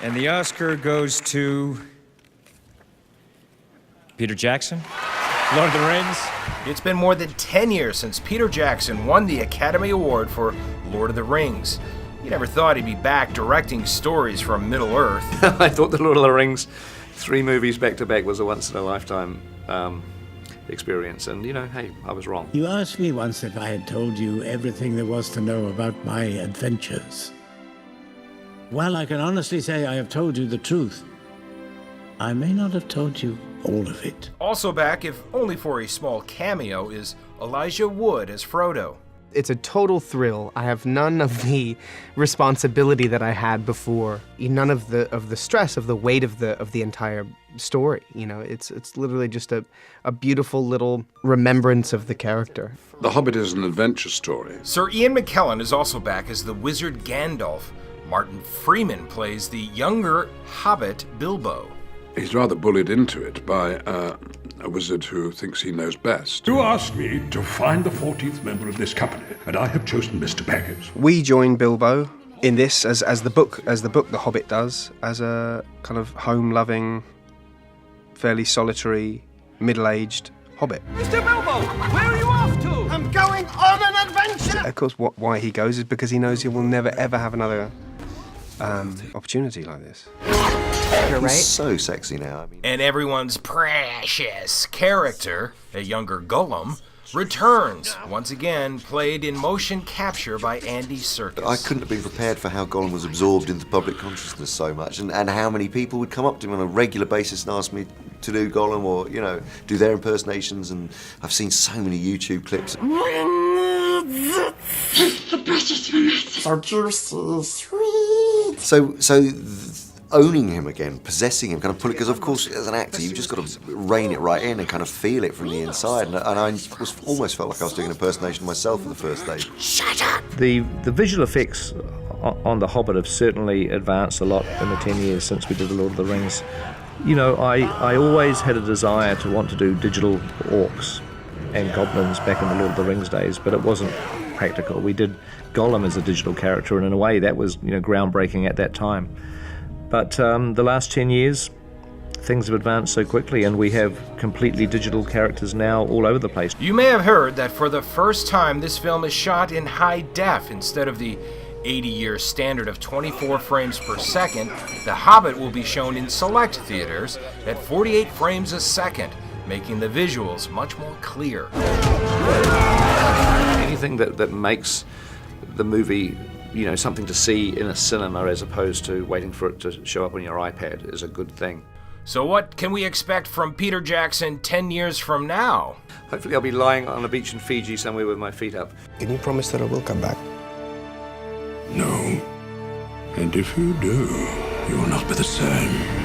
And the Oscar goes to Peter Jackson, Lord of the Rings. It's been more than 10 years since Peter Jackson won the Academy Award for Lord of the Rings. You never thought he'd be back directing stories from Middle-earth. I thought the Lord of the Rings 3 movies back-to-back was a once-in-a-lifetime experience, and, you know, hey, I was wrong. You asked me once if I had told you everything there was to know about my adventures. Well, I can honestly say I have told you the truth. I may not have told you all of it. Also back, if only for a small cameo, is Elijah Wood as Frodo. It's a total thrill. I have none of the responsibility that I had before. None of the stress of the weight of the entire story. You know, it's literally just a beautiful little remembrance of the character. The Hobbit is an adventure story. Sir Ian McKellen is also back as the wizard Gandalf. Martin Freeman plays the younger Hobbit Bilbo. He's rather bullied into it by a wizard who thinks he knows best. You asked me to find the 14th member of this company, and I have chosen Mr. Baggins. We join Bilbo in this as the book The Hobbit does, as a kind of home-loving, fairly solitary, middle-aged hobbit. Mr. Bilbo, where are you off to? I'm going on an adventure! Of course, why he goes is because he knows he will never ever have another opportunity like this. You're right. He's so sexy now. And everyone's precious character, a younger Gollum, returns, once again played in motion capture by Andy Serkis. I couldn't have been prepared for how Gollum was absorbed into public consciousness so much, and how many people would come up to him on a regular basis and ask me to do Gollum, or, you know, do their impersonations, and I've seen so many YouTube clips. The precious so juicy, sweet. So owning him again, possessing him, kind of pulling, because of course as an actor you've just got to rein it right in and kind of feel it from the inside, and I almost felt like I was doing an impersonation of myself for the first day. Shut up! The visual effects on The Hobbit have certainly advanced a lot in the 10 years since we did The Lord of the Rings. You know, I always had a desire to want to do digital orcs and goblins back in the Lord of the Rings days, but it wasn't practical. We did Gollum as a digital character, and in a way that was, you know, groundbreaking at that time. But the last 10 years, things have advanced so quickly, and we have completely digital characters now all over the place. You may have heard that for the first time this film is shot in high def instead of the 80-year standard of 24 frames per second. The Hobbit will be shown in select theaters at 48 frames a second, making the visuals much more clear. Anything that makes the movie, you know, something to see in a cinema as opposed to waiting for it to show up on your iPad is a good thing. So what can we expect from Peter Jackson 10 years from now? Hopefully I'll be lying on a beach in Fiji somewhere with my feet up. Can you promise that I will come back? No. And if you do, you will not be the same.